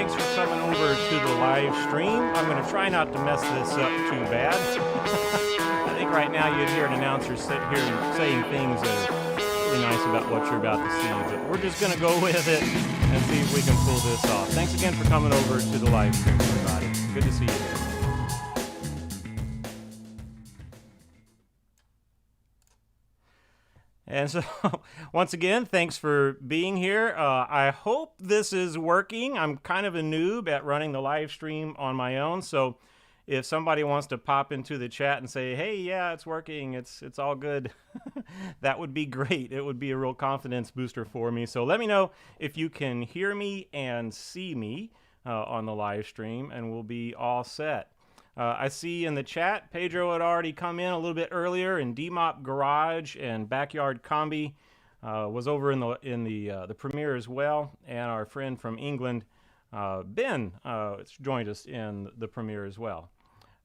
thanks for coming over to the live stream. I'm going to try not to mess this up too bad. I think right now you'd hear an announcer sit here saying things that are really nice about what you're about to see, but we're just going to go with it and see if we can pull this off. Thanks again for coming over to the live stream, everybody. Good to see you here. And so, once again, thanks for being here. I hope this is working. I'm kind of a noob at running the live stream on my own, so if somebody wants to pop into the chat and say, hey, yeah, it's working, it's all good, that would be great. It would be a real confidence booster for me. So let me know if you can hear me and see me on the live stream, and we'll be all set. I see in the chat, Pedro had already come in a little bit earlier, and DMOP Garage and Backyard Combi was over in the premiere as well, and our friend from England, Ben, joined us in the premiere as well.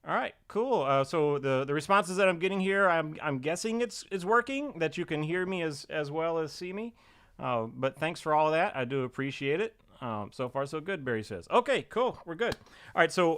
All right, cool. So the responses that I'm getting here, I'm guessing it's working, that you can hear me as well as see me. But thanks for all of that. I do appreciate it. So far, so good, Barry says. Okay, cool. We're good. All right, so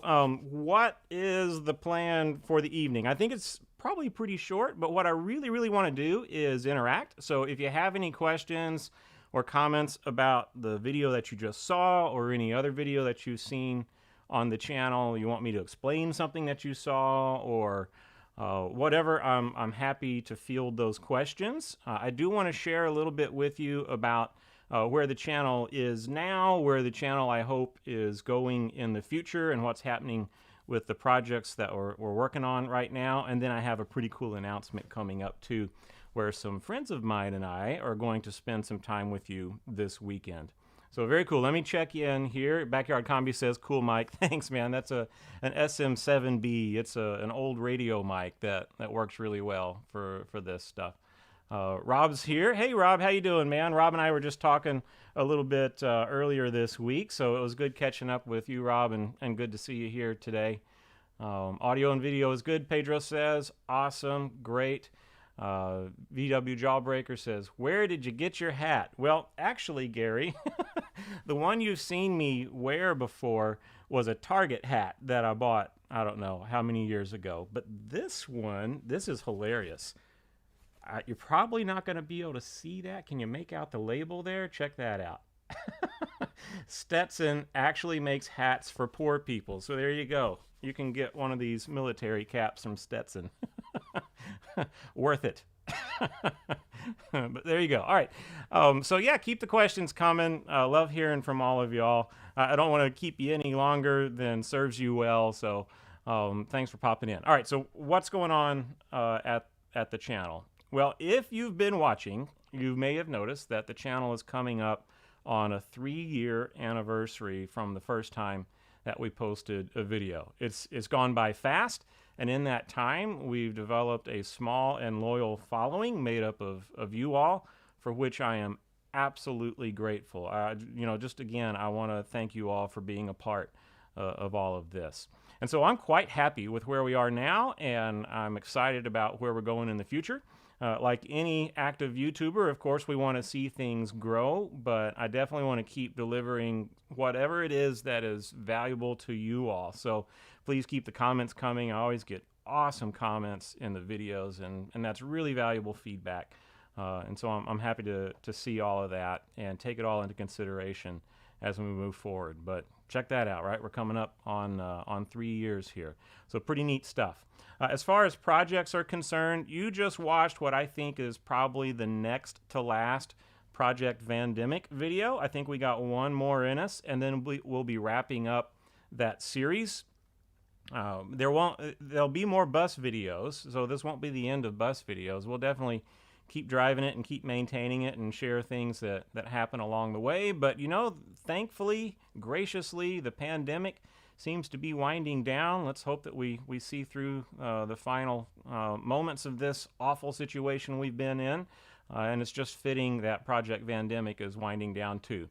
what is the plan for the evening? I think it's probably pretty short, but what I really, really want to do is interact. So if you have any questions or comments about the video that you just saw or any other video that you've seen on the channel, you want me to explain something that you saw or whatever, I'm happy to field those questions. I do want to share a little bit with you about where the channel is now, where the channel I hope is going in the future, and what's happening with the projects that we're working on right now. And then I have a pretty cool announcement coming up too, where some friends of mine and I are going to spend some time with you this weekend. So very cool. Let me check in here. Backyard Combi says, cool mic. Thanks, man. That's an SM7B. It's an old radio mic that works really well for this stuff. Rob's here. Hey, Rob, how you doing, man? Rob and I were just talking a little bit earlier this week, so it was good catching up with you, Rob, and good to see you here today. Audio and video is good, Pedro says. Awesome, great. VW Jawbreaker says, where did you get your hat? Well, actually, Gary, the one you've seen me wear before was a Target hat that I bought, I don't know how many years ago. But this one, this is hilarious. You're probably not going to be able to see that. Can you make out the label there? Check that out. Stetson actually makes hats for poor people. So there you go. You can get one of these military caps from Stetson. Worth it. But there you go. All right. So yeah, keep the questions coming. Love hearing from all of y'all. I don't want to keep you any longer than serves you well. So thanks for popping in. All right. So what's going on at the channel? Well, if you've been watching, you may have noticed that the channel is coming up on a 3-year anniversary from the first time that we posted a video. It's gone by fast, and in that time, we've developed a small and loyal following made up of you all, for which I am absolutely grateful. Just again, I want to thank you all for being a part of all of this. And so I'm quite happy with where we are now, and I'm excited about where we're going in the future. Like any active YouTuber, of course, we want to see things grow, but I definitely want to keep delivering whatever it is that is valuable to you all. So please keep the comments coming. I always get awesome comments in the videos, and that's really valuable feedback. And so I'm happy to see all of that and take it all into consideration as we move forward. But check that out, right? We're coming up on 3 years here. So pretty neat stuff. As far as projects are concerned, you just watched what I think is probably the next to last Project Vandemic video. I think we got one more in us, and then we'll be wrapping up that series. There'll be more bus videos, so this won't be the end of bus videos. We'll definitely keep driving it and keep maintaining it and share things that happen along the way. But, thankfully, graciously, the pandemic seems to be winding down. Let's hope that we see through the final moments of this awful situation we've been in. And it's just fitting that Project Vandemic is winding down too.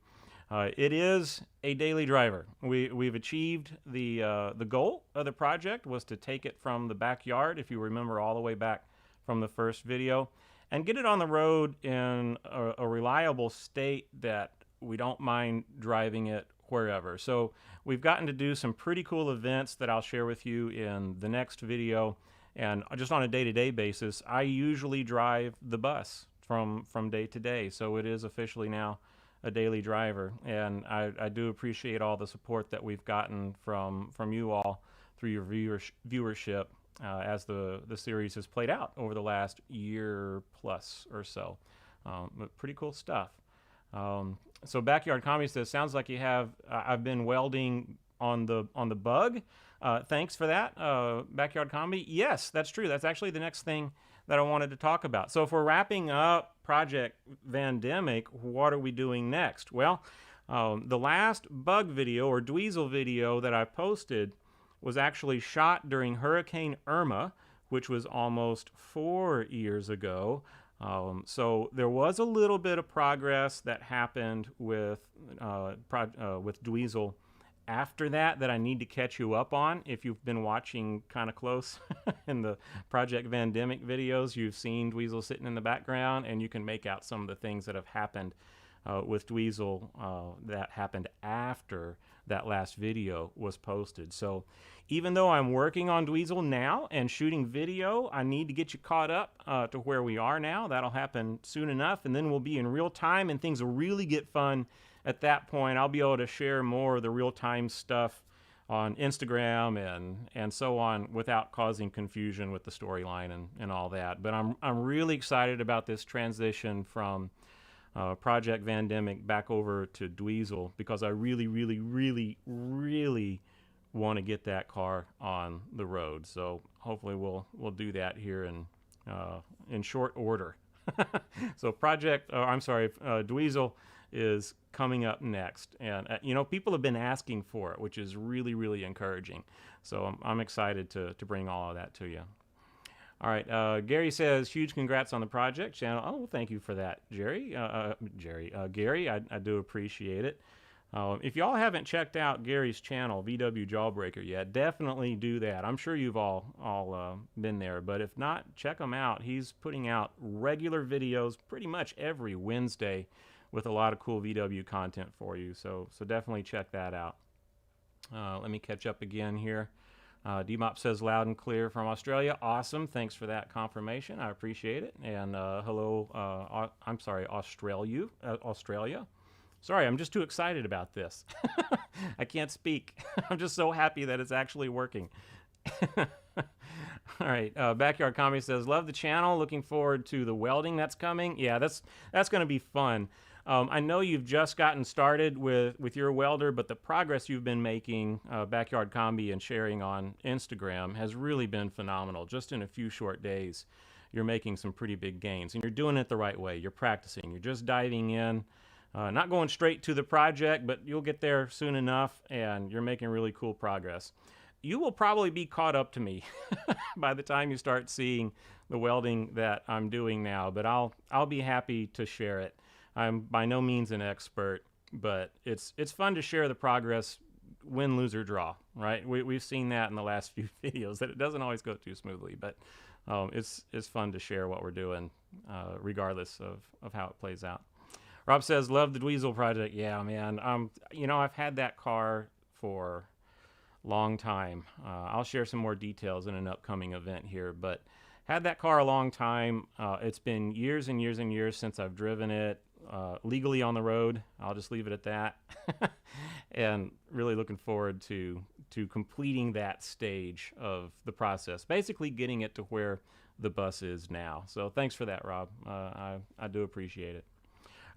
It is a daily driver. We've achieved the goal of the project was to take it from the backyard, if you remember all the way back from the first video, and get it on the road in a reliable state that we don't mind driving it wherever. So we've gotten to do some pretty cool events that I'll share with you in the next video. And just on a day-to-day basis, I usually drive the bus from day to day. So it is officially now a daily driver. And I do appreciate all the support that we've gotten from you all through your viewership as the series has played out over the last year plus or so. But pretty cool stuff. So Backyard Comedy says, sounds like you have, I've been welding on the bug. Thanks for that, Backyard Comedy. Yes, that's true. That's actually the next thing that I wanted to talk about. So if we're wrapping up Project Vandemic, what are we doing next? Well, the last bug video or Dweezil video that I posted was actually shot during Hurricane Irma, which was almost 4 years ago. So there was a little bit of progress that happened with Dweezil after that I need to catch you up on. If you've been watching kind of close in the Project Vandemic videos, you've seen Dweezil sitting in the background, and you can make out some of the things that have happened with Dweezil that happened after that last video was posted. So even though I'm working on Dweezil now and shooting video, I need to get you caught up to where we are now. That'll happen soon enough, and then we'll be in real time, and things will really get fun. At that point, I'll be able to share more of the real-time stuff on Instagram and so on without causing confusion with the storyline and all that. But I'm really excited about this transition from Project Vandemic back over to Dweezil, because I really, really, really, really want to get that car on the road. So hopefully we'll do that here in short order. So Dweezil is coming up next, and people have been asking for it, which is really, really encouraging. So I'm excited to bring all of that to you. All right, Gary says, huge congrats on the project channel. Oh, well, thank you for that, Gary. Gary, I do appreciate it. If y'all haven't checked out Gary's channel, VW Jawbreaker, yet, definitely do that. I'm sure you've all been there, but if not, check him out. He's putting out regular videos pretty much every Wednesday with a lot of cool VW content for you. So definitely check that out. Let me catch up again here. DMOP says loud and clear from Australia. Awesome. Thanks for that confirmation. I appreciate it. And hello, Australia. Sorry, I'm just too excited about this. I can't speak. I'm just so happy that it's actually working. All right, Backyard Comedy says, love the channel. Looking forward to the welding that's coming. Yeah, that's going to be fun. I know you've just gotten started with your welder, but the progress you've been making, Backyard Comedy, and sharing on Instagram has really been phenomenal. Just in a few short days, you're making some pretty big gains, and you're doing it the right way. You're practicing. You're just diving in, not going straight to the project, but you'll get there soon enough, and you're making really cool progress. You will probably be caught up to me by the time you start seeing the welding that I'm doing now, but I'll be happy to share it. I'm by no means an expert, but it's fun to share the progress, win, lose, or draw, right? We've seen that in the last few videos, that it doesn't always go too smoothly, but it's fun to share what we're doing, regardless of how it plays out. Rob says, love the Dweezil project. Yeah, man. I've had that car for a long time. I'll share some more details in an upcoming event here, but had that car a long time. It's been years and years and years since I've driven it legally on the road. I'll just leave it at that. And really looking forward to completing that stage of the process, basically getting it to where the bus is now. So thanks for that, Rob. I do appreciate it.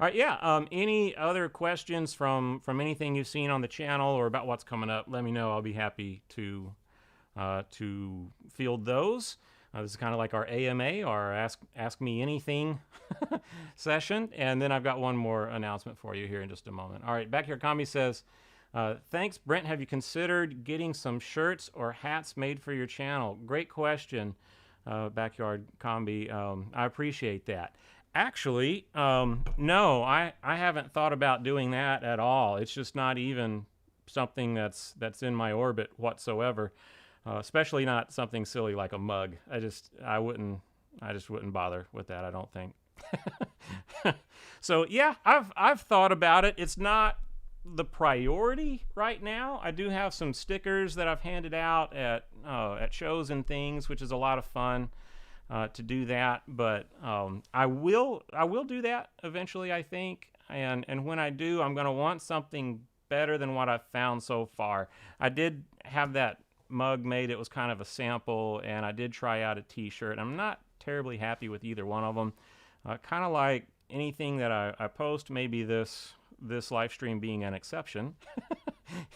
All right, yeah. Any other questions from anything you've seen on the channel or about what's coming up? Let me know. I'll be happy to field those. This is kind of like our AMA, or Ask Me Anything session. And then I've got one more announcement for you here in just a moment. All right, Backyard Comedy says, thanks, Brent. Have you considered getting some shirts or hats made for your channel? Great question, Backyard Comedy. I appreciate that. Actually, no, I haven't thought about doing that at all. It's just not even something that's in my orbit whatsoever. Especially not something silly like a mug. I just wouldn't bother with that, I don't think. So yeah, I've thought about it. It's not the priority right now. I do have some stickers that I've handed out at shows and things, which is a lot of fun to do that. But I will do that eventually, I think. And when I do, I'm going to want something better than what I've found so far. I did have that mug made. It was kind of a sample, and I did try out a t-shirt. I'm not terribly happy with either one of them. Kind of like anything that I post, maybe this live stream being an exception.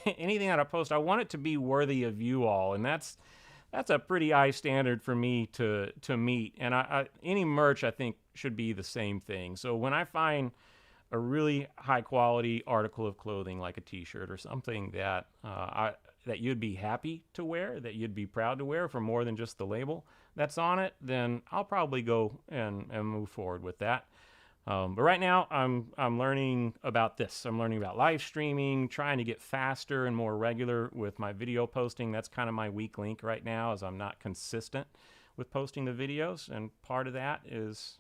Anything that I post, I want it to be worthy of you all, and that's a pretty high standard for me to meet. And any merch, I think, should be the same thing. So when I find a really high quality article of clothing like a t-shirt or something that that you'd be happy to wear, that you'd be proud to wear for more than just the label that's on it, then I'll probably go and move forward with that. But right now, I'm learning about this. I'm learning about live streaming, trying to get faster and more regular with my video posting. That's kind of my weak link right now, as I'm not consistent with posting the videos. And part of that is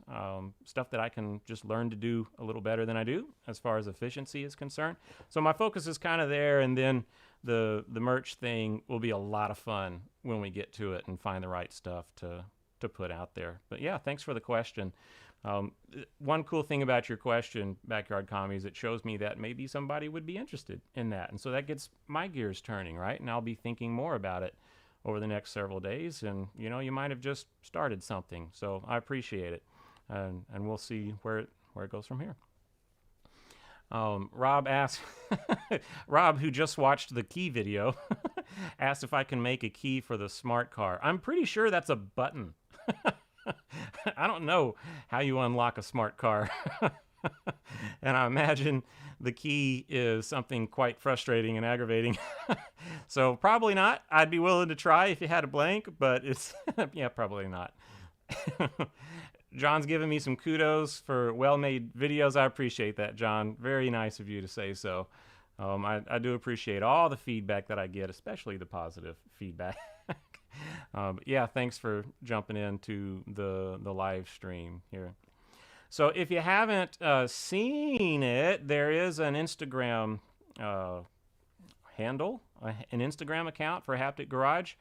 stuff that I can just learn to do a little better than I do as far as efficiency is concerned. So my focus is kind of there, and then the merch thing will be a lot of fun when we get to it and find the right stuff to put out there. But yeah, thanks for the question. One cool thing about your question, Backyard Commies, it shows me that maybe somebody would be interested in that. And so that gets my gears turning, right? And I'll be thinking more about it over the next several days. And, you know, you might have just started something. So I appreciate it. And we'll see where it goes from here. Rob asked, Rob, who just watched the key video, asked if I can make a key for the smart car. I'm pretty sure that's a button. I don't know how you unlock a smart car. And I imagine the key is something quite frustrating and aggravating. So probably not. I'd be willing to try if you had a blank, but it's, yeah, probably not. John's giving me some kudos for well-made videos. I appreciate that, John. Very nice of you to say so. I do appreciate all the feedback that I get, especially the positive feedback. Yeah, thanks for jumping into the live stream here. So if you haven't seen it, there is an Instagram handle, an Instagram account for Haptic Garage.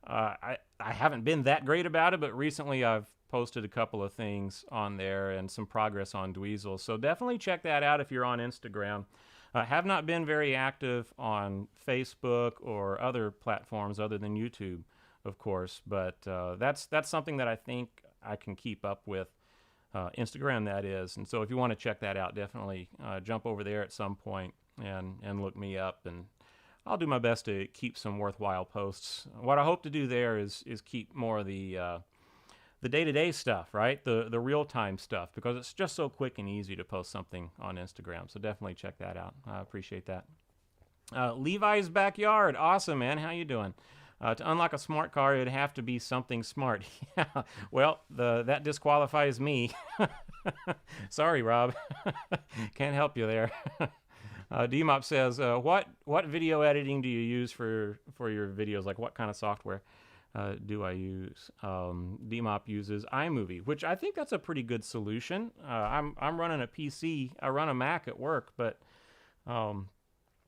I haven't been that great about it, but recently I've posted a couple of things on there and some progress on Dweezil. So definitely check that out if you're on Instagram. I have not been very active on Facebook or other platforms other than YouTube, of course, but that's something that I think I can keep up with. Instagram, that is. And so if you want to check that out, definitely jump over there at some point and look me up, and I'll do my best to keep some worthwhile posts. What I hope to do there is keep more of the day-to-day stuff, right? The real-time stuff, because it's just so quick and easy to post something on Instagram. So definitely check that out. I appreciate that. Levi's Backyard. Awesome, man. How you doing? To unlock a smart car, it'd have to be something smart. Yeah, well, that disqualifies me. Sorry, Rob. Can't help you there. DMOP says, what video editing do you use for your videos? Like, what kind of software do I use? DMOP uses iMovie, which I think that's a pretty good solution. I'm running a PC. I run a Mac at work, but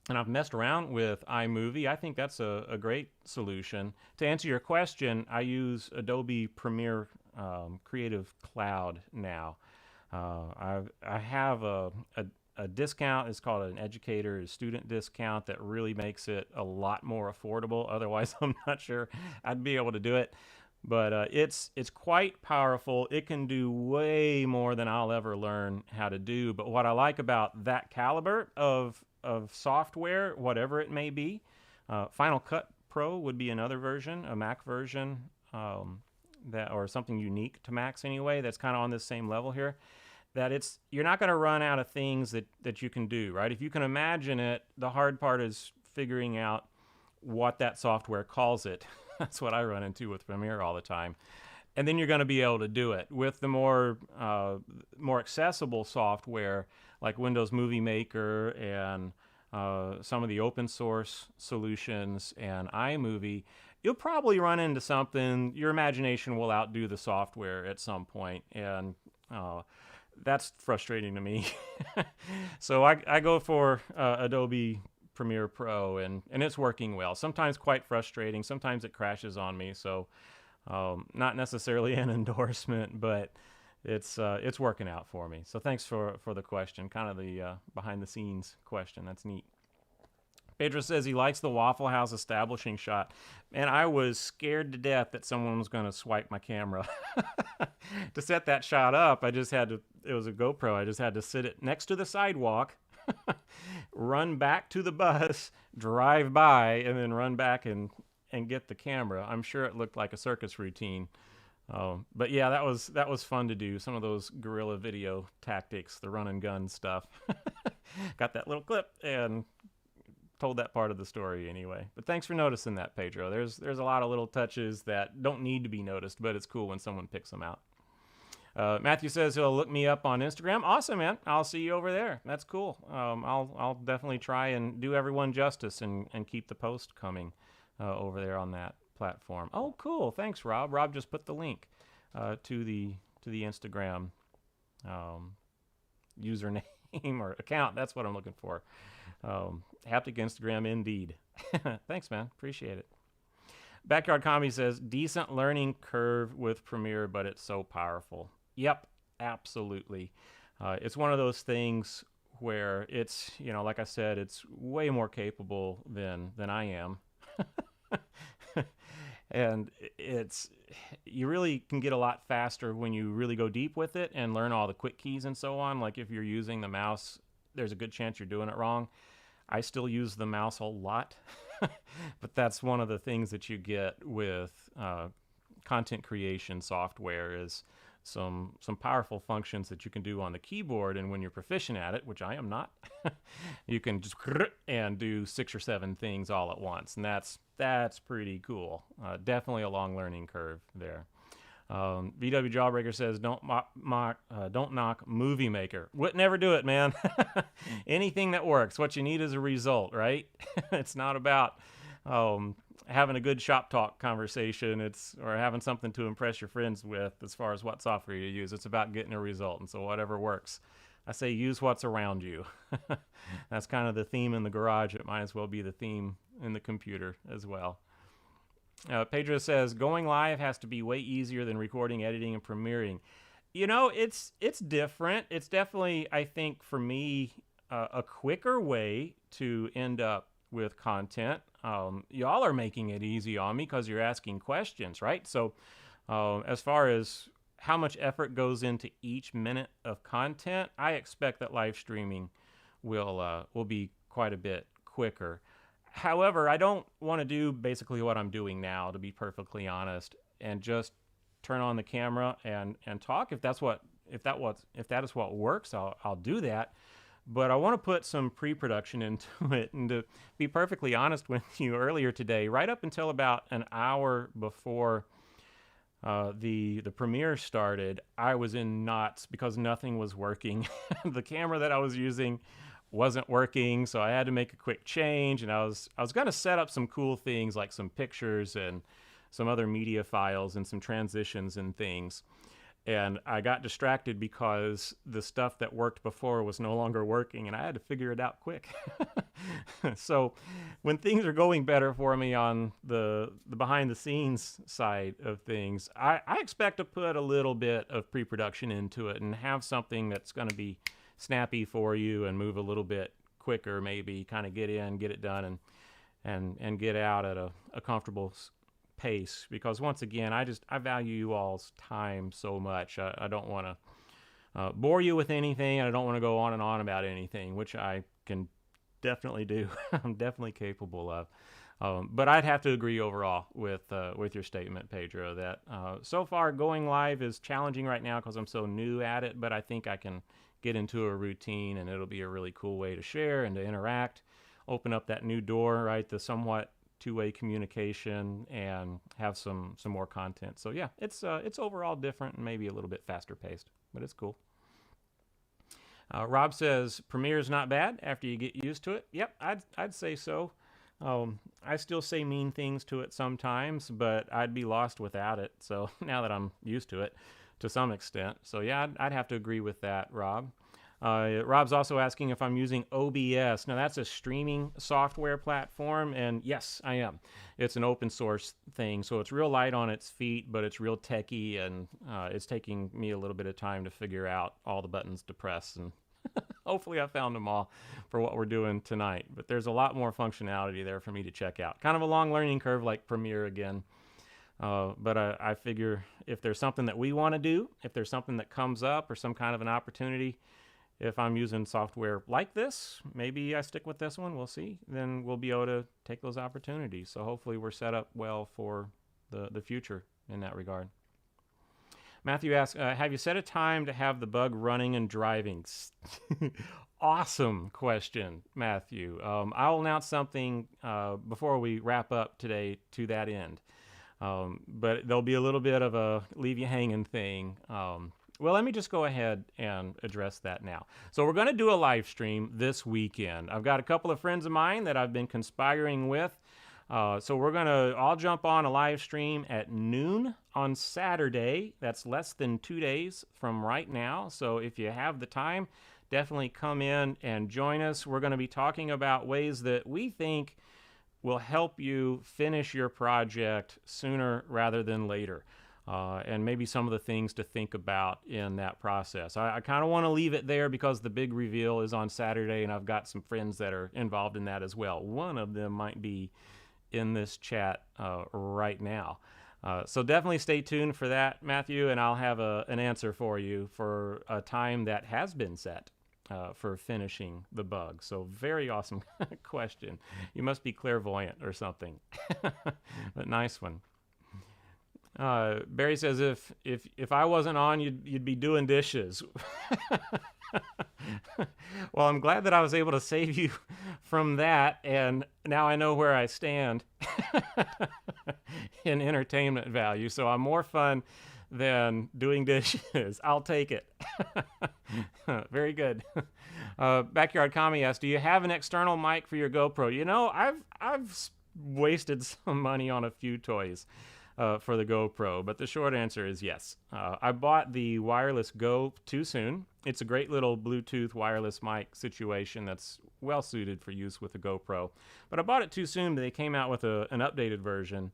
and I've messed around with iMovie. I think that's a great solution. To answer your question, I use Adobe Premiere Creative Cloud now. I have a discount. It's called an educator student discount that really makes it a lot more affordable. Otherwise, I'm not sure I'd be able to do it. But it's quite powerful. It can do way more than I'll ever learn how to do. But what I like about that caliber of software, whatever it may be, Final Cut Pro would be another version, a Mac version, that, or something unique to Macs anyway, that's kind of on this same level here. That you're not going to run out of things that you can do, right? If you can imagine it, the hard part is figuring out what that software calls it. That's what I run into with Premiere all the time. And then you're going to be able to do it. With the more accessible software like Windows Movie Maker and some of the open source solutions and iMovie, you'll probably run into something. Your imagination will outdo the software at some point. And that's frustrating to me. So I go for Adobe Premiere Pro, and it's working well. Sometimes quite frustrating. Sometimes it crashes on me. So not necessarily an endorsement, but it's working out for me. So thanks for the question, kind of the behind the scenes question. That's neat. Pedro says he likes the Waffle House establishing shot. And I was scared to death that someone was going to swipe my camera. To set that shot up, I just had to, it was a GoPro, I just had to sit it next to the sidewalk, run back to the bus, drive by, and then run back and get the camera. I'm sure it looked like a circus routine. But yeah, that was fun to do. Some of those guerrilla video tactics, the run and gun stuff. Got that little clip and told that part of the story anyway. But thanks for noticing that, Pedro. There's a lot of little touches that don't need to be noticed, but it's cool when someone picks them out. Matthew says he'll look me up on Instagram. Awesome, man. I'll see you over there. That's cool. I'll definitely try and do everyone justice and keep the post coming over there on that platform. Oh, cool. Thanks, Rob. Rob just put the link to the Instagram username or account. That's what I'm looking for. Haptic Instagram indeed. Thanks, man. Appreciate it. Backyard Comedy says, decent learning curve with Premiere, but it's so powerful. Yep, absolutely. It's one of those things where it's, like I said, it's way more capable than I am. And you really can get a lot faster when you really go deep with it and learn all the quick keys and so on. Like if you're using the mouse, there's a good chance you're doing it wrong. I still use the mouse a lot, but that's one of the things that you get with content creation software is some powerful functions that you can do on the keyboard, and when you're proficient at it, which I am not, you can just and do 6 or 7 things all at once, and that's pretty cool. Definitely a long learning curve there. VW Jawbreaker says, don't knock Movie Maker. Would never do it, man. Anything that works. What you need is a result, right? It's not about having a good shop talk conversation. Or having something to impress your friends with as far as what software you use. It's about getting a result. And so whatever works. I say use what's around you. That's kind of the theme in the garage. It might as well be the theme in the computer as well. Pedro says, going live has to be way easier than recording, editing, and premiering. It's different. It's definitely, I think, for me, a quicker way to end up with content. Y'all are making it easy on me because you're asking questions, right? So as far as how much effort goes into each minute of content, I expect that live streaming will be quite a bit quicker. However, I don't want to do basically what I'm doing now, to be perfectly honest, and just turn on the camera and talk. If that is what works, I'll do that. But I want to put some pre-production into it. And to be perfectly honest with you, earlier today, right up until about an hour before the premiere started, I was in knots because nothing was working. The camera that I was using wasn't working, so I had to make a quick change, and I was going to set up some cool things like some pictures and some other media files and some transitions and things. And I got distracted because the stuff that worked before was no longer working, and I had to figure it out quick. So when things are going better for me on the behind the scenes side of things, I expect to put a little bit of pre-production into it and have something that's going to be snappy for you and move a little bit quicker, maybe kind of get in, get it done, and get out at a comfortable pace. Because once again, I value you all's time so much. I don't want to bore you with anything, and I don't want to go on and on about anything, which I can definitely do. I'm definitely capable of. But I'd have to agree overall with your statement, Pedro, that so far going live is challenging right now because I'm so new at it, but I think I can get into a routine, and it'll be a really cool way to share and to interact, open up that new door, right, the somewhat two-way communication, and have some more content. So yeah, it's overall different and maybe a little bit faster paced, but it's cool. Rob says Premiere's not bad after you get used to it. Yep, I'd say so. I still say mean things to it sometimes, but I'd be lost without it. So now that I'm used to it, to some extent. So yeah, I'd have to agree with that, Rob. Rob's also asking if I'm using OBS. Now, that's a streaming software platform, and yes, I am. It's an open source thing, so it's real light on its feet, but it's real techy, and it's taking me a little bit of time to figure out all the buttons to press, and hopefully I found them all for what we're doing tonight. But there's a lot more functionality there for me to check out. Kind of a long learning curve like Premiere again. But I figure if there's something that we want to do, if there's something that comes up or some kind of an opportunity, if I'm using software like this, maybe I stick with this one, we'll see. Then we'll be able to take those opportunities. So hopefully we're set up well for the future in that regard. Matthew asks, have you set a time to have the bug running and driving? Awesome question, Matthew. I'll announce something before we wrap up today to that end. But there'll be a little bit of a leave you hanging thing. Well, let me just go ahead and address that now. So we're going to do a live stream this weekend. I've got a couple of friends of mine that I've been conspiring with. So we're going to all jump on a live stream at noon on Saturday. That's less than 2 days from right now. So if you have the time, definitely come in and join us. We're going to be talking about ways that we think will help you finish your project sooner rather than later. And maybe some of the things to think about in that process. I kind of want to leave it there because the big reveal is on Saturday, and I've got some friends that are involved in that as well. One of them might be in this chat right now. So definitely stay tuned for that, Matthew, and I'll have an answer for you for a time that has been set for finishing the bug. So very awesome question. You must be clairvoyant or something. But nice one. Barry says if I wasn't on, you'd be doing dishes. Well, I'm glad that I was able to save you from that, and now I know where I stand in entertainment value. So I'm more fun than doing dishes. I'll take it. Very good. Backyard Commie asks, do you have an external mic for your GoPro? You know, I've wasted some money on a few toys for the GoPro, but the short answer is yes. I bought the Wireless Go too soon. It's a great little Bluetooth wireless mic situation that's well suited for use with the GoPro, but I bought it too soon. They came out with an updated version.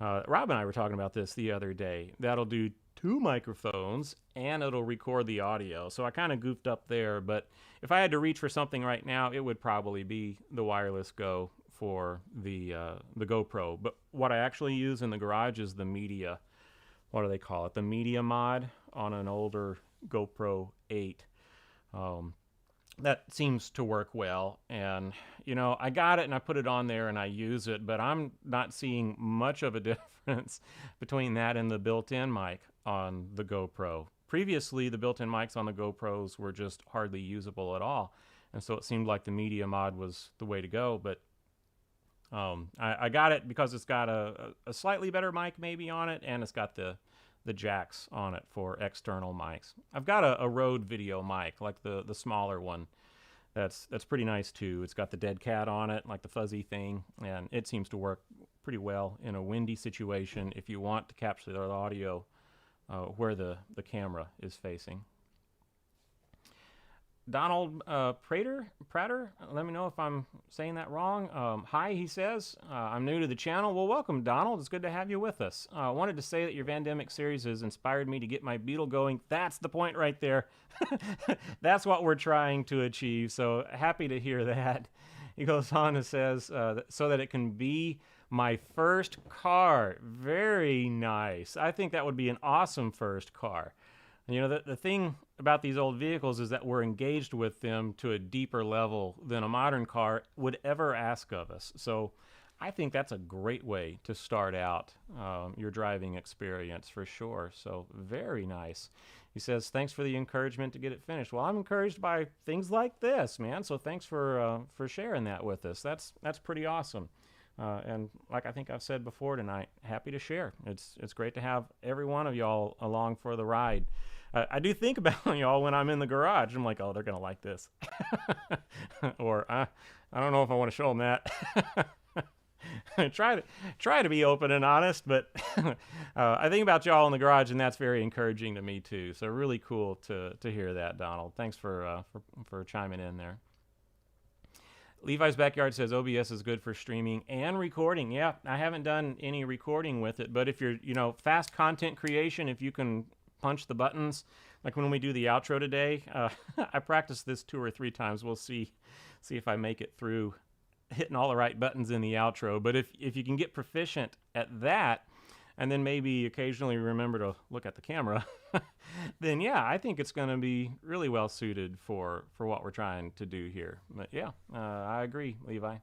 Rob and I were talking about this the other day. That'll do 2 microphones and it'll record the audio. So I kind of goofed up there, but if I had to reach for something right now, it would probably be the Wireless Go for the GoPro. But what I actually use in the garage is the media, what do they call it? The media mod on an older GoPro 8. That seems to work well, and you know, I got it and I put it on there and I use it, but I'm not seeing much of a difference between that and the built-in mic on the GoPro. Previously, the built-in mics on the GoPros were just hardly usable at all, and so it seemed like the media mod was the way to go. But I got it because it's got a slightly better mic maybe on it, and it's got the jacks on it for external mics. I've got a Rode video mic, like the smaller one. That's pretty nice too. It's got the dead cat on it, like the fuzzy thing, and it seems to work pretty well in a windy situation if you want to capture the audio where the camera is facing. Donald Prater, let me know if I'm saying that wrong. Hi, he says. I'm new to the channel. Well, welcome, Donald. It's good to have you with us. I wanted to say that your Vandemic series has inspired me to get my Beetle going. That's the point right there. That's what we're trying to achieve, so happy to hear that. He goes on and says, so that it can be my first car. Very nice. I think that would be an awesome first car. You know, the thing about these old vehicles is that we're engaged with them to a deeper level than a modern car would ever ask of us. So I think that's a great way to start out your driving experience for sure. So very nice. He says, thanks for the encouragement to get it finished. Well, I'm encouraged by things like this, man. So thanks for sharing that with us. That's pretty awesome. And like I think I've said before tonight, happy to share. It's great to have every one of y'all along for the ride. I do think about y'all when I'm in the garage. I'm like, oh, they're going to like this. Or I don't know if I want to show them that. try to be open and honest, but I think about y'all in the garage, and that's very encouraging to me too. So really cool to hear that, Donald. Thanks for chiming in there. Levi's Backyard says OBS is good for streaming and recording. Yeah, I haven't done any recording with it, but if you're, fast content creation, if you can punch the buttons, like when we do the outro today, I practiced this 2 or 3 times. We'll see if I make it through hitting all the right buttons in the outro. But if you can get proficient at that, and then maybe occasionally remember to look at the camera, then yeah, I think it's going to be really well suited for what we're trying to do here. But yeah, I agree, Levi.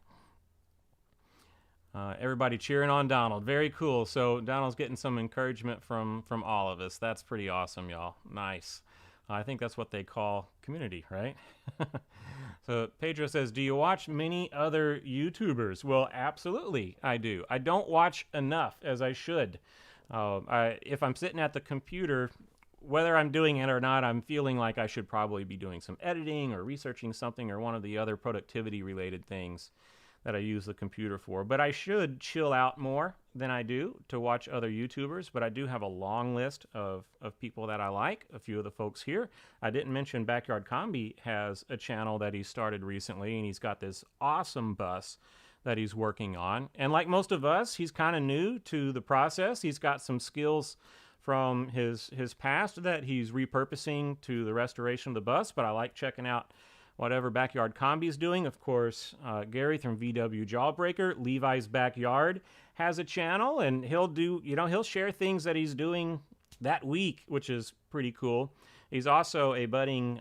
Everybody cheering on Donald. Very cool. So Donald's getting some encouragement from all of us. That's pretty awesome, y'all. Nice. I think that's what they call community, right? So Pedro says, do you watch many other YouTubers? Well, absolutely, I do. I don't watch enough as I should. If I'm sitting at the computer, whether I'm doing it or not, I'm feeling like I should probably be doing some editing or researching something or one of the other productivity-related things that I use the computer for. But I should chill out more than I do to watch other YouTubers. But I do have a long list of people that I like, a few of the folks here. I didn't mention Backyard Combi has a channel that he started recently, and he's got this awesome bus that he's working on. And like most of us, he's kind of new to the process. He's got some skills from his past that he's repurposing to the restoration of the bus, but I like checking out whatever Backyard Combi is doing. Of course, Gary from VW Jawbreaker, Levi's Backyard, has a channel, and he'll share things that he's doing that week, which is pretty cool. He's also a budding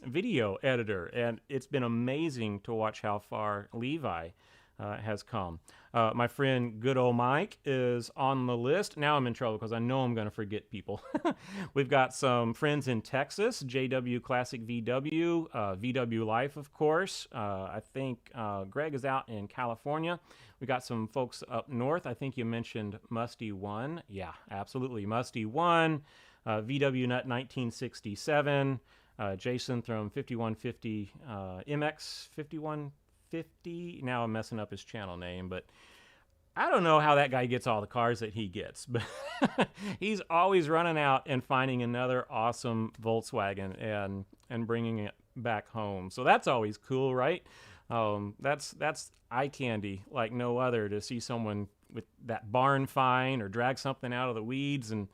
video editor, and it's been amazing to watch how far Levi has come. My friend Good Old Mike is on the list. Now I'm in trouble because I know I'm going to forget people. We've got some friends in Texas, JW Classic VW, VW Life, of course. I think Greg is out in California. We got some folks up north. I think you mentioned Musty One. Yeah, absolutely. Musty One, VW Nut 1967, Jason from 5150 MX 5150. Now I'm messing up his channel name, but I don't know how that guy gets all the cars that he gets, but he's always running out and finding another awesome Volkswagen and bringing it back home. So that's always cool, right? That's eye candy like no other to see someone with that barn find or drag something out of the weeds, and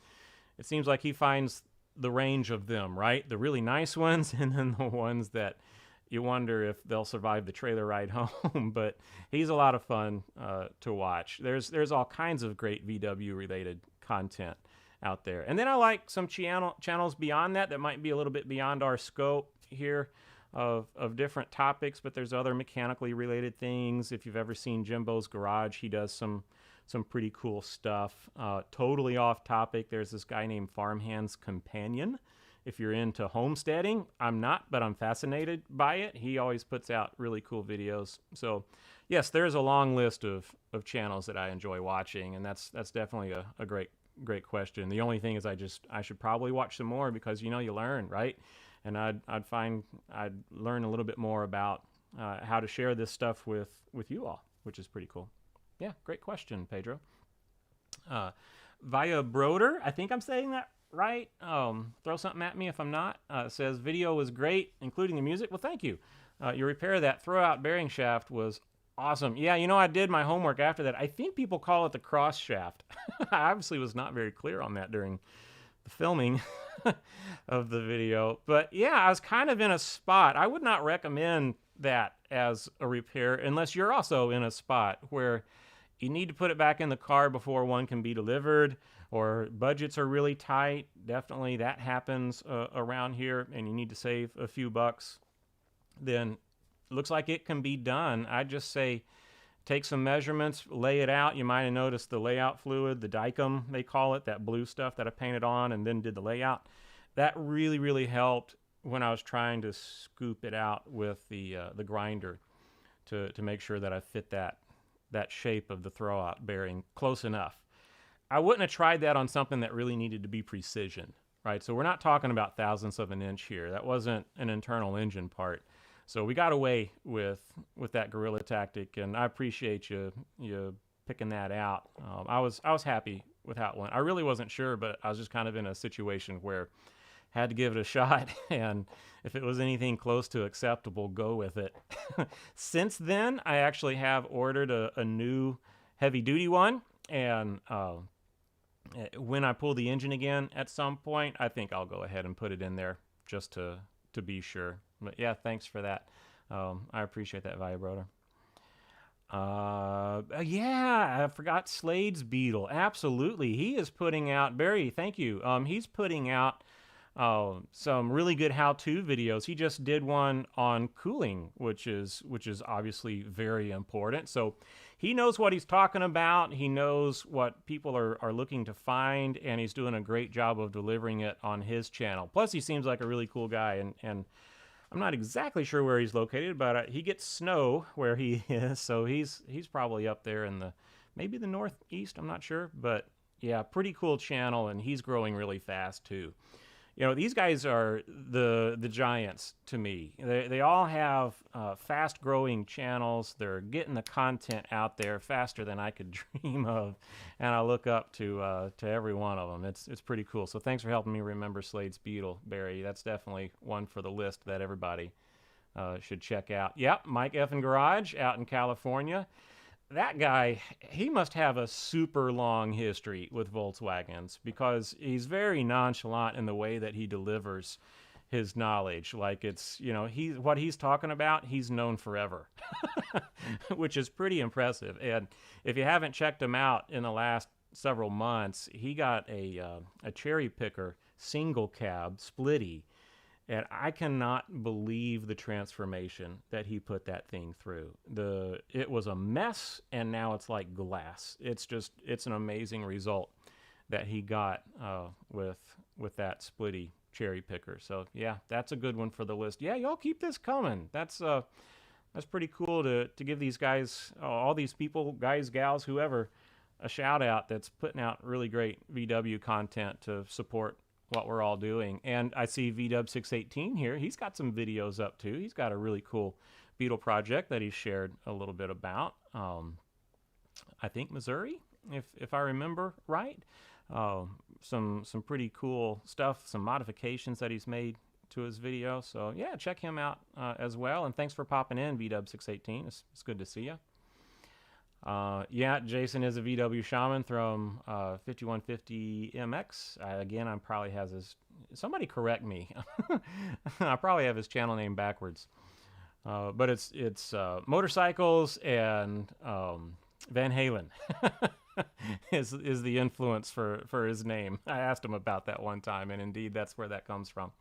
it seems like he finds the range of them, right? The really nice ones, and then the ones that you wonder if they'll survive the trailer ride home. But he's a lot of fun to watch. There's all kinds of great VW related content out there. And then I like some channels beyond that might be a little bit beyond our scope here of different topics, but there's other mechanically related things. If you've ever seen Jimbo's Garage, he does some pretty cool stuff. Totally off topic, there's this guy named Farmhand's Companion. If you're into homesteading, I'm not, but I'm fascinated by it. He always puts out really cool videos. So yes, there's a long list of channels that I enjoy watching, and that's definitely a great question. The only thing is I should probably watch some more because you learn, right? And I'd learn a little bit more about how to share this stuff with you all, which is pretty cool. Yeah, great question, Pedro. Via Broder, I think I'm saying that right. Throw something at me if I'm not. Says video was great, including the music. Well, thank you. Your repair of that throwout bearing shaft was awesome. Yeah, I did my homework after that. I think people call it the cross shaft. I obviously was not very clear on that during the filming of the video. But yeah, I was kind of in a spot. I would not recommend that as a repair unless you're also in a spot where you need to put it back in the car before one can be delivered, or budgets are really tight. Definitely that happens around here, and you need to save a few bucks. Then looks like it can be done. I just say take some measurements, lay it out. You might have noticed the layout fluid, the dicom they call it, that blue stuff that I painted on and then did the layout. That really, really helped when I was trying to scoop it out with the grinder to make sure that I fit that shape of the throwout bearing close enough. I wouldn't have tried that on something that really needed to be precision, right? So we're not talking about thousandths of an inch here. That wasn't an internal engine part. So we got away with that guerrilla tactic, and I appreciate you picking that out. I was happy with how it went. I really wasn't sure, but I was just kind of in a situation where I had to give it a shot, and if it was anything close to acceptable, go with it. Since then, I actually have ordered a new heavy duty one, and when I pull the engine again at some point, I think I'll go ahead and put it in there just to be sure. But yeah, thanks for that. I appreciate that, Vibrotor. Yeah, I forgot Slade's Beetle. Absolutely, he is putting out. Barry, thank you. He's putting out some really good how-to videos. He just did one on cooling, which is obviously very important. So he knows what he's talking about. He knows what people are looking to find, and he's doing a great job of delivering it on his channel. Plus, he seems like a really cool guy, and I'm not exactly sure where he's located, but he gets snow where he is, so he's probably up there in maybe the northeast. I'm not sure, but yeah, pretty cool channel, and he's growing really fast too. You know, these guys are the giants to me. They all have fast growing channels. They're getting the content out there faster than I could dream of, and I look up to every one of them. It's pretty cool. So thanks for helping me remember Slade's Beetle, Barry. That's definitely one for the list that everybody should check out. Yep, Mike F. and Garage out in California. That guy, he must have a super long history with Volkswagens, because he's very nonchalant in the way that he delivers his knowledge. Like, it's, you know, what he's talking about, he's known forever, which is pretty impressive. And if you haven't checked him out in the last several months, he got a cherry picker single cab splitty. And I cannot believe the transformation that he put that thing through. It was a mess, and now it's like glass. It's an amazing result that he got with that splitty cherry picker. So yeah, that's a good one for the list. Yeah, y'all keep this coming. That's pretty cool to give these guys, all these people, guys, gals, whoever, a shout out that's putting out really great VW content to support what we're all doing. And I see VW618 here. He's got some videos up too. He's got a really cool Beetle project that he shared a little bit about. I think Missouri, if I remember right. Some pretty cool stuff, some modifications that he's made to his video. So yeah, check him out as well. And thanks for popping in, VW618. It's good to see you. Yeah, Jason is a VW Shaman from 5150 MX. Again, I probably has his... Somebody correct me. I probably have his channel name backwards. But it's motorcycles and Van Halen is the influence for his name. I asked him about that one time, and indeed that's where that comes from.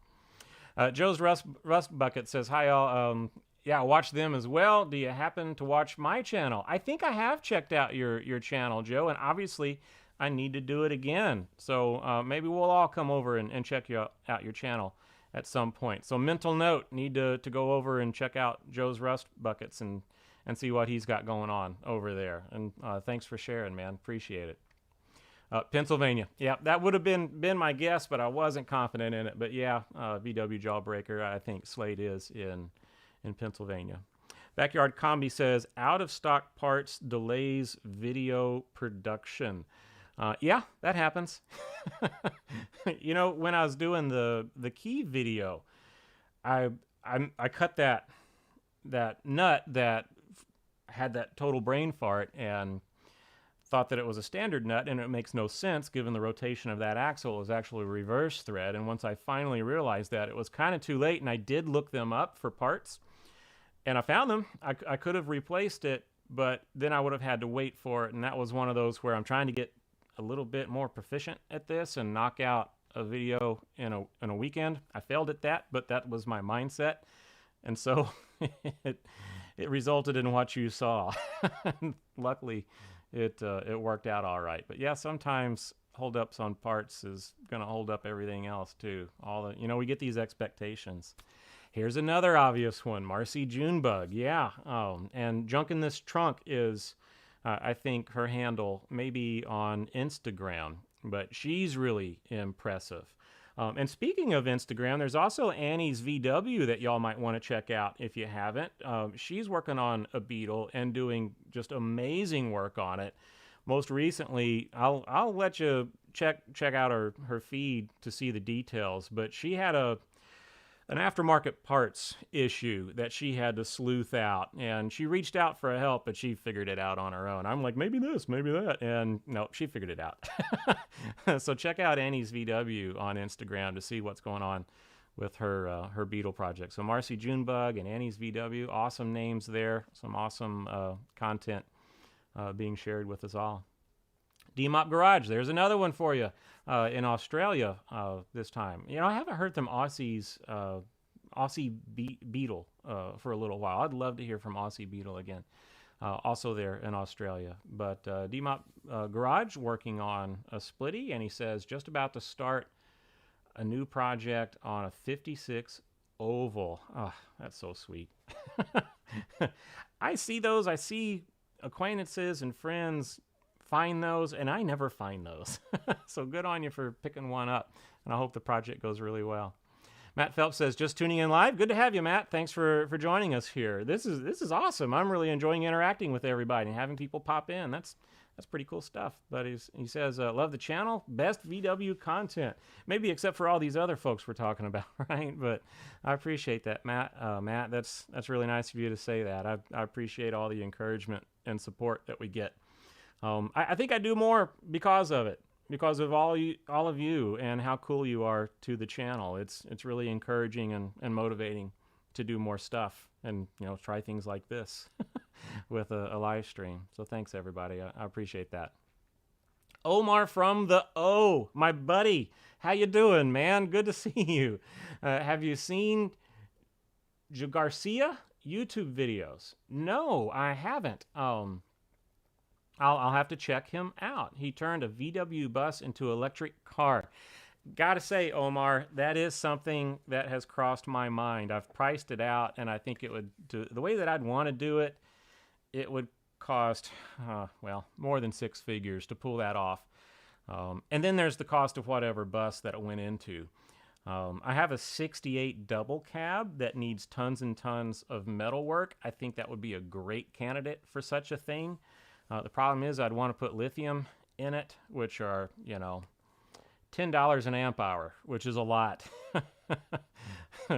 Joe's Rust Bucket says, hi, y'all. Yeah, watch them as well. Do you happen to watch my channel? I think I have checked out your channel, Joe, and obviously I need to do it again. So maybe we'll all come over and check out your channel at some point. So mental note, need to go over and check out Joe's Rust Buckets and see what he's got going on over there. And thanks for sharing, man. Appreciate it. Pennsylvania. Yeah, that would have been my guess, but I wasn't confident in it. But yeah, VW Jawbreaker, I think Slade is in Pennsylvania. Backyard Combi says, out of stock parts delays video production. Yeah, that happens. You know, when I was doing the key video, I cut that nut that had that total brain fart and thought that it was a standard nut, and it makes no sense given the rotation of that axle is actually a reverse thread. And once I finally realized that, it was kind of too late, and I did look them up for parts. And I found them. I could have replaced it, but then I would have had to wait for it. And that was one of those where I'm trying to get a little bit more proficient at this and knock out a video in a weekend. I failed at that, but that was my mindset. And so it resulted in what you saw. Luckily, it worked out all right. But yeah, sometimes holdups on parts is going to hold up everything else too. We get these expectations. Here's another obvious one, Marcy Junebug. Yeah, and Junk in This Trunk is, I think, her handle, maybe on Instagram, but she's really impressive. And speaking of Instagram, there's also Annie's VW that y'all might want to check out if you haven't. She's working on a Beetle and doing just amazing work on it. Most recently, I'll let you check out her feed to see the details, but she had an aftermarket parts issue that she had to sleuth out, and she reached out for help, but she figured it out on her own. I'm like, maybe this, maybe that, and no, she figured it out. So check out Annie's VW on Instagram to see what's going on with her Beetle project. So Marcy Junebug and Annie's VW, awesome names there, some awesome content being shared with us all. D-Mop Garage, there's another one for you in Australia this time. You know, I haven't heard from Aussie Beetle for a little while. I'd love to hear from Aussie Beetle again, also there in Australia. But D-Mop Garage working on a splitty, and he says just about to start a new project on a 56 oval. Oh, that's so sweet. I see those. I see acquaintances and friends find those, and I never find those. So good on you for picking one up, and I hope the project goes really well. Matt Phelps says, just tuning in live. Good to have you, Matt. Thanks for joining us here. This is awesome. I'm really enjoying interacting with everybody and having people pop in. That's pretty cool stuff. But he says, love the channel. Best VW content. Maybe except for all these other folks we're talking about, right? But I appreciate that, Matt. Matt, that's really nice of you to say that. I appreciate all the encouragement and support that we get. I think I do more because of it, because of all of you and how cool you are to the channel. It's really encouraging and motivating to do more stuff and, you know, try things like this with a live stream. So thanks, everybody. I appreciate that. Omar from the O, my buddy. How you doing, man? Good to see you. Have you seen Garcia YouTube videos? No, I haven't. I'll have to check him out. He turned a VW bus into an electric car. Gotta say, Omar, that is something that has crossed my mind. I've priced it out, and I think it would, the way that I'd want to do it, it would cost, well, more than six figures to pull that off. And then there's the cost of whatever bus that it went into. I have a 68 double cab that needs tons and tons of metal work. I think that would be a great candidate for such a thing. The problem is I'd want to put lithium in it, which are, you know, $10 an amp hour, which is a lot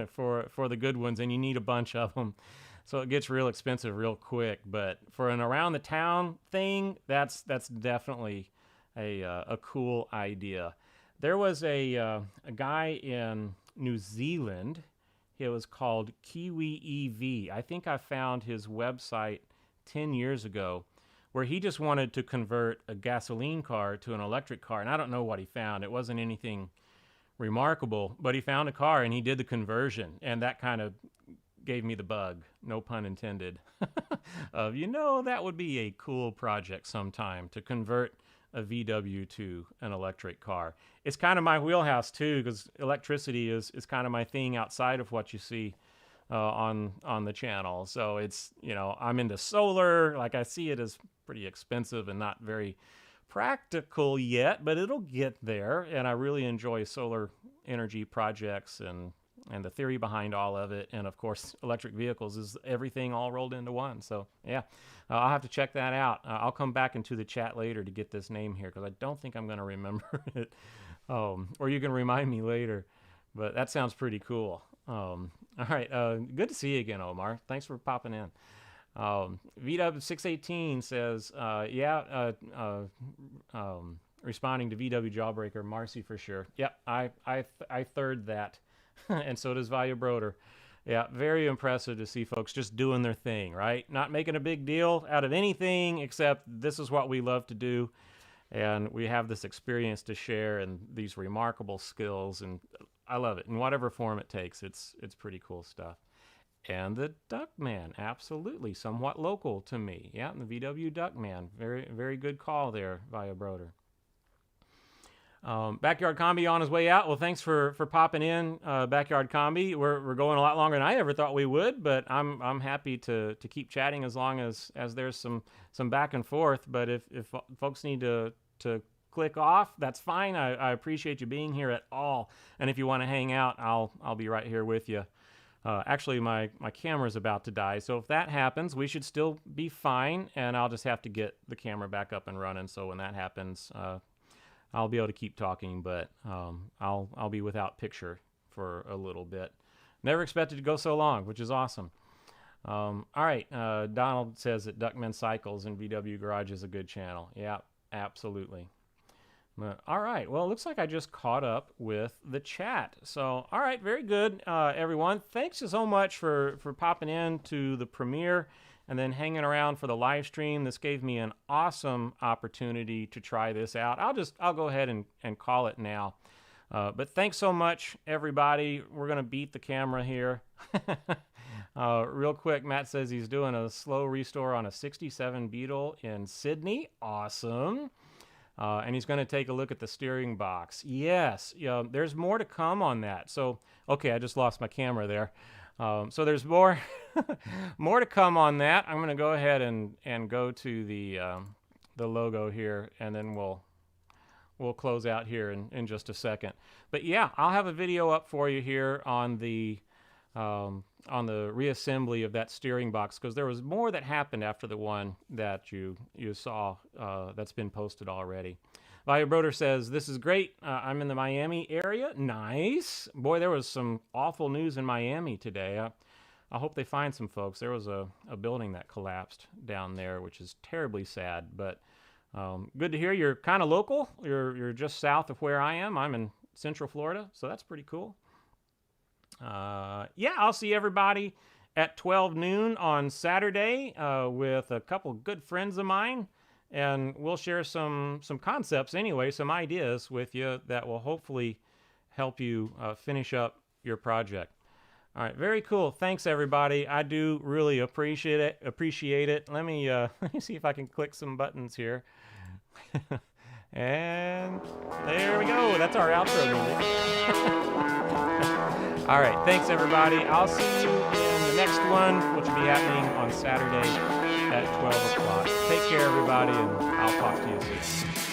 for the good ones, and you need a bunch of them. So it gets real expensive real quick. But for an around the town thing, that's definitely a cool idea. There was a guy in New Zealand. It was called Kiwi EV. I think I found his website 10 years ago, where he just wanted to convert a gasoline car to an electric car. And I don't know what he found. It wasn't anything remarkable, but he found a car and he did the conversion. And that kind of gave me the bug, no pun intended, of, you know, that would be a cool project sometime to convert a VW to an electric car. It's kind of my wheelhouse too, because electricity is kind of my thing outside of what you see on the channel. So it's, you know, I'm into solar. Like, I see it as pretty expensive and not very practical yet, but it'll get there. And I really enjoy solar energy projects and the theory behind all of it. And of course, electric vehicles is everything all rolled into one. So yeah, I'll have to check that out. I'll come back into the chat later to get this name here, because I don't think I'm going to remember it. Or you can remind me later, but that sounds pretty cool. All right. Good to see you again, Omar. Thanks for popping in. VW618 says, responding to VW Jawbreaker, Marcy for sure. Yep, I third that. And so does Valia Broder. Yeah, very impressive to see folks just doing their thing, right? Not making a big deal out of anything, except this is what we love to do. And we have this experience to share and these remarkable skills, and I love it. In whatever form it takes, it's pretty cool stuff. And the Duckman, absolutely, somewhat local to me. Yeah, the VW Duckman, very, very good call there, Via Broder. Backyard Combi on his way out. Well, thanks for popping in, Backyard Combi. We're going a lot longer than I ever thought we would, but I'm happy to keep chatting as long as there's some back and forth. But if folks need to click off, that's fine. I appreciate you being here at all. And if you want to hang out, I'll be right here with you. Actually, my camera's about to die, so if that happens, we should still be fine, and I'll just have to get the camera back up and running. So when that happens, I'll be able to keep talking, but I'll be without picture for a little bit. Never expected to go so long, which is awesome. All right, Donald says that Duckman Cycles and VW Garage is a good channel. Yeah, absolutely. All right, well, it looks like I just caught up with the chat. So, all right, very good, everyone. Thanks so much for popping in to the premiere and then hanging around for the live stream. This gave me an awesome opportunity to try this out. I'll go ahead and call it now. But thanks so much, everybody. We're going to beat the camera here. Real quick, Matt says he's doing a slow restore on a 67 Beetle in Sydney. Awesome. And he's going to take a look at the steering box. Yes, there's more to come on that. So, okay, I just lost my camera there. So there's more more to come on that. I'm going to go ahead and go to the logo here, and then we'll close out here in just a second. But yeah, I'll have a video up for you here on the reassembly of that steering box, because there was more that happened after the one that you saw that's been posted already. Broder says, this is great. I'm in the Miami area. Nice. Boy, there was some awful news in Miami today. I hope they find some folks. There was a building that collapsed down there, which is terribly sad, but good to hear you're kind of local. You're just south of where I am. I'm in Central Florida, so that's pretty cool. Yeah, I'll see everybody at 12 noon on Saturday with a couple good friends of mine, and we'll share some concepts anyway, some ideas with you that will hopefully help you finish up your project. All right, very cool. Thanks, everybody. I do really appreciate it. Let me see if I can click some buttons here. And there we go. That's our outro music. All right, thanks, everybody. I'll see you in the next one, which will be happening on Saturday at 12 o'clock. Take care, everybody, and I'll talk to you soon.